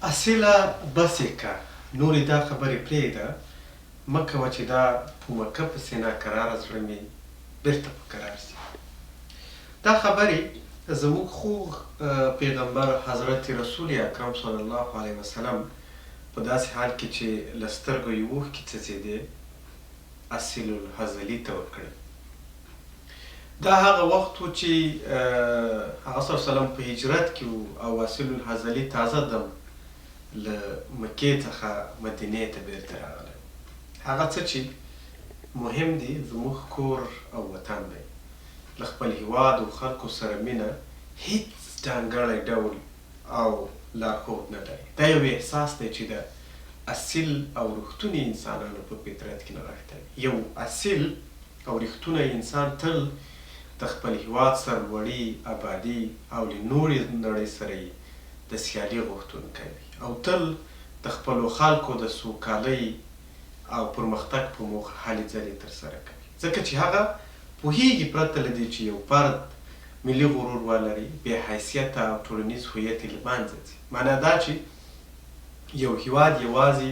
اصیله بس یې که نورې دا خبرې پرېږده مه کوه چې دا په مکه پسې ناقراره زړه مې بېرته په قرار شي. دا خبرې زموږ خوږ پیغمبر حضرت رسول اکرم صلی الله علیه وسلم په داسې حال کې چې له سترګو یې اوښکې څڅېدې اصیل الحزلي ته ورکړې. دا هغه وخت و چې هغه صلی الله علیه وسلم په هجرت کې و او اصیل الحزلي تازه دم له مکې څخه مدینې ته بیرته راغلی. هغه څه چې مهم دی زموږ کور او وطن دی. له خپل هیواد او خلکو سره مینه هیڅ ځانګړی ډول او لارښود نه لري. دا یو احساس دی چې د اصیل او رښتوني انسانانو په فطرت کې نغښتی دی. یو اصیل او رښتونی انسان تل د خپل هیواد سرلوړي، ابادي او له نورې نړۍ سره یې د سیالي غوښتونکی وي او تل د خپلو خلکو د سوکالۍ او پرمختګ په موخه هلې ځلې ترسره کوي، ځکه چې هغه پوهیږي پرته له دې چې یو فرد ملي غرور ولري، بې حیثیته او ټولنیز هویت یې له منځه ځي. معنا دا چې یو هیواد یوازې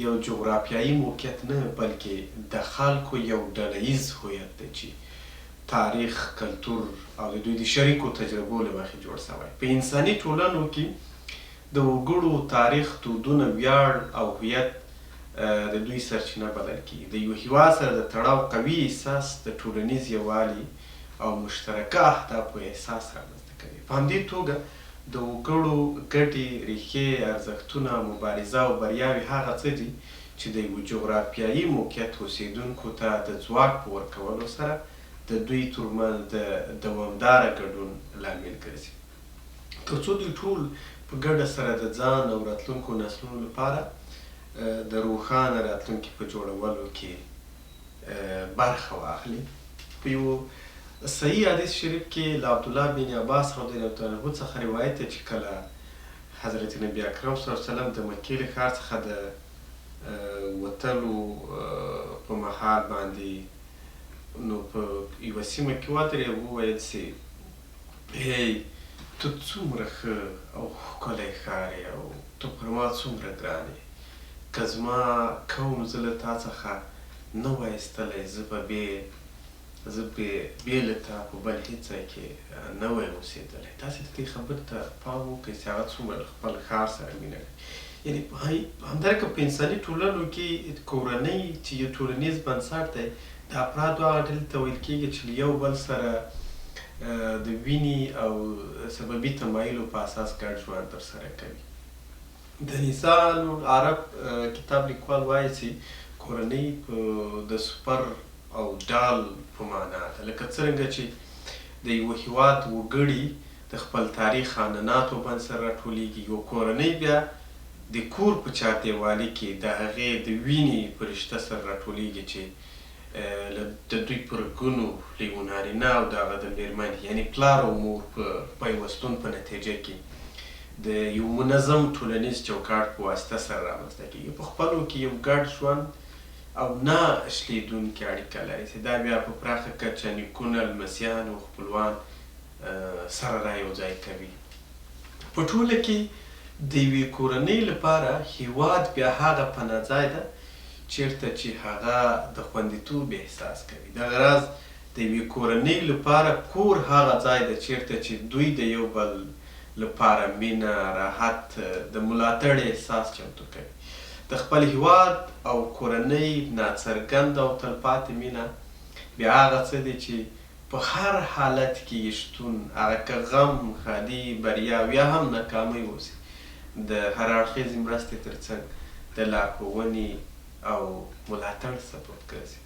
یو جغرافیایي موقعیت نه، بلکې د خلکو یو ډله ییز هویت دی چې تاریخ، کلتور او د دوی د شریکو تجربو له مخې جوړ شوی. په انساني ټولنو کې د وګړو تاریخ، دودونه، ویاړ او هویت د دوی سرچینه بلل کېږي. د یو هیواد سره د تړاو قوي احساس د ټولنیز یووالي او مشترکه اهدافو احساس رامنځته کوي. په همدې توګه د وګړو ګټې، ریښې، ارزښتونه، مبارزه او بریاوې هغه څه دي چې د یوه جغرافیایي موقعیت اوسیدونکو ته د ځواک په ورکولو سره د دوی ترمنځ د دوامداره ګډون لامل ګرځي، تر څو دوی ټول په ګډه سره د ځان او راتلونکو نسلونو لپاره د روښانه راتلونکي په جوړولو کې برخه واخلي. په یو صحیح حدیث شریف کې له عبدالله بن عباس رضی الله تعالی عنه څخه روایت دی چې کله حضرت نبی اکرم صلی الله علیه وسلم د مکې له ښار څخه د وتلو په مهال باندې نو په یوه سیمه کې ودرېد، وویل چې هی ته څومره ښه او ښکلی ښار یې او ته پر ما څومره ګران یې. که زما قوم زه له تا څخه نه وای ایستلی، زه بې له تا په بل هېڅ ځای کې نه وای اوسېدلی. تاسې د دې خبرې ته پام وکړئ چې هغه څومره له خپل ښار سره مینه لري. یعنې همدارنګه په انساني ټولنو کې کورنۍ چې یو ټولنیز بنسټ دی، د افرادو هغه ډلې ته ویل کېږي چې له یو بل سره د وینې او سببي تمایلو په اساس ګډ ژوند ترسره کوي. د نساء العرب کتاب لیکوال وایي چې کورنۍ د سپر او ډال په معنا ده، لکه څرنګه چې د یوه هیواد وګړي د خپل تاریخ عنعناتو بند سره راټولیږي، یوه کورنۍ بیا د کور په چاردیوالي کې د هغې د وینې په رشته سره راټولیږي چې د دوی پر ګونو له یوه نارینه او د هغه د مېرمنې یعنې پلار او مور په پیوستون په نتیجه کې د یو منظم ټولنیز چوکاټ په واسطه سره رامنځته کېږي. په خپلو کې یو ګډ ژوند او نه شلېدونکې اړیکه لري چې دا بیا په پراخه کچه نیکونه، لمسیان او خپلوان سره رایوځای کوي. په ټوله کې د یوې کورنۍ لپاره هیواد بیا هغه پناه ځای ده چیرته چې هغه د خوندیتوب احساس کوي. دغه راز د یوې کورنۍ لپاره کور هغه ځای ده چیرته چې دوی د یو بل لپاره مینه، راحت، د ملاتړ احساس چمتو کوي. د خپل هیواد او کورنۍ ناڅرګنده او تلپاتې مینه بیا هغه څه دی چې په هر حالت کې یې شتون، هغه که غم، ښادي، بریا او یا هم ناکامۍ اوسي، د هر اړخیزې مرستې ترڅنګ د لارښوونې او ملاتړ سبب ګرځي.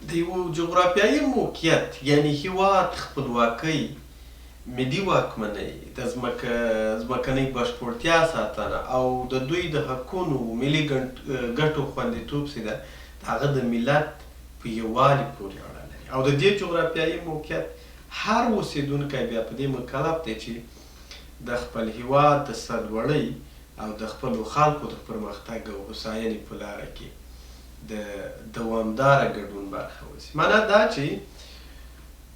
د یو جغرافیایي موقعیت یعنې هیواد، خپلواکۍ، ملي واکمنۍ، د ځمکنۍ بشپړتیا ساتنه او د دوی د حقونو ملي ګټو خوندیتوب چې ده، هغه د ملت په یووالي پورې اړه لري او د دې جغرافیایي موقعیت هر اوسېدونکی بیا په دې مکلف دی چې د خپل هیواد د سرلوړۍ او د خپلو خلکو د پرمختګ او هوساینې په لاره کې د دوامداره ګډون برخه واخلي. معنا دا چې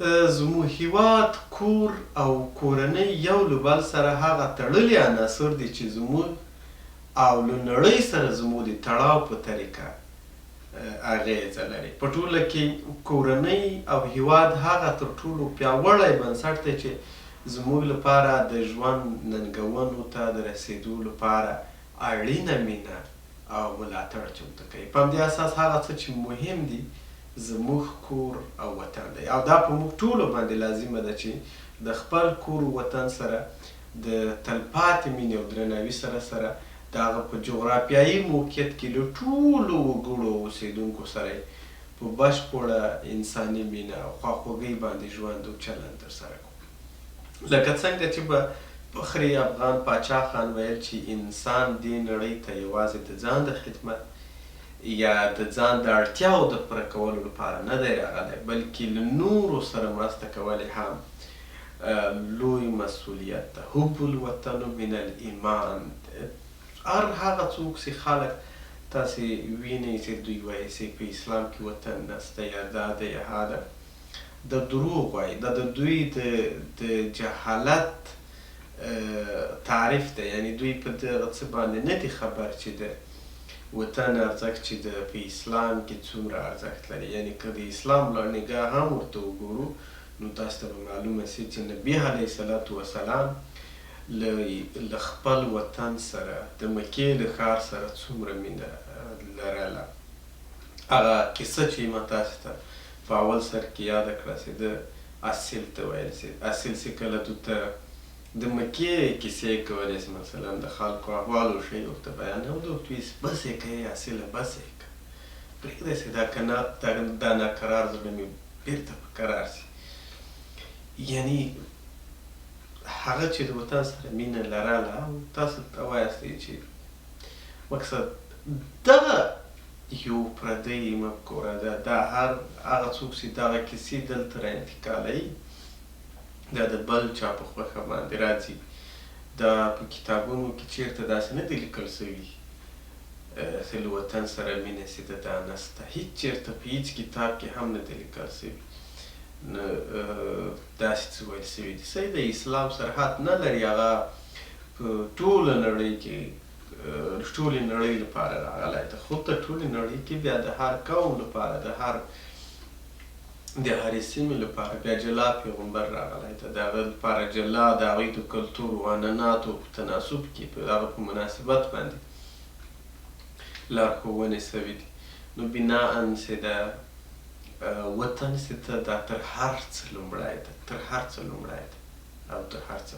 د زموږ هیواد کور او کورنۍ یو له بل سره هغه تړلي عناصر دي چې زموږ او له نړۍ سره زموږ د تړاو په طریقه اغیزه لري. په ټوله کې کورنۍ او هیواد هغه تر ټولو پیاوړی بنسټ دی چې زموږ لپاره د ژوند ننګونو ته د رسېدو لپاره اړینه مینه او ملاتړ چمتو کوي. په همدې اساس هغه څه چې مهم دي زموږ کور او وطن دی او دا په موږ ټولو باندې لازمه ده چې د خپل کور و وطن سره د تلپاتې مینې او درناوي سره د هغه په جغرافیایي موقعیت کې له ټولو وګړو او اوسېدونکو سره په بشپړه انساني مینه او خواخوږۍ باندې ژوند او چلند ترسره کړو. لکه څنګه چې به فخر افغان پاچا خان ویل چې انسان دې نړۍ ته یوازې د ځان د خدمت یا د ځان د اړتیاو د پوره کولو لپاره نه دی راغلی، بلکې له نورو سره مرسته کول هم لوی مسؤلیت ده. حب الوطن من الایمان. هر هغه څوک چې خلک تاسې وینئ چې دوی وایي چې په اسلام کې وطن نسته یا دا ده یا ها ده، د دروغ وایي. دا د دوی د جهالت تعریف ده. یعنی دوی په دغه څه باندې نه دي خبر چې د وطن ارزښت چې په اسلام کې څومره ارزښت لري. یعنی که د اسلام له نګاه هم ورته وګورو نو تاسو ته به معلومه شي چې نبي علیه صلات وسلام له خپل وطن سره د مکې له ښار سره څومره مینه لرله. هغه کیسه چې ما تاسو ته په اول سر کې یاده کړه چې د اصیل ته ویل چې اصیل چې کله تو ته د مکې کیسې کولې چې مثلا د خلکو احوال او شی ورته بیانوه نو ورته ویل بس یې کوې اصیله بس یې که پرېږده چې دا ناقرار زړه مې بېرته په قرار شي. یعنی هغه چې د وطن سره مینه لرله او تاسو ته وایاستئ چې مقصد دغه یو پردی مفکوره ده. دا هغه څوک چې دغه کیسې دلته را انتقالوي دا د بل چا په خوښه باندې راځي. دا په کتابونو کې چېرته داسې نه دي لیکل سوي چې له وطن سره مینه چې د دا نسته. هېڅ چېرته په هېڅ کتاب کې هم نه دي لیکل سوي. داسې څه ویل سوي دي. صحیح د اسلام سرحد نه لري، هغه په ټوله نړۍ کې ټولې نړۍ لپاره راغلی ده. خو په ټولې نړۍ کې بیا د هر قوم لپاره د هرې سیمې لپاره بیا جلا پیغمبر راغلی ده. د هغه لپاره جلا د هغوی د کلتور و عنعناتو په تناسب کې په هغه په مناسبت باندې لارښوونې سوي دي. نو بناءً چې د وطن چې ته دا تر هر څه لومړی ده، تر هر څه لومړی ده او تر هر څه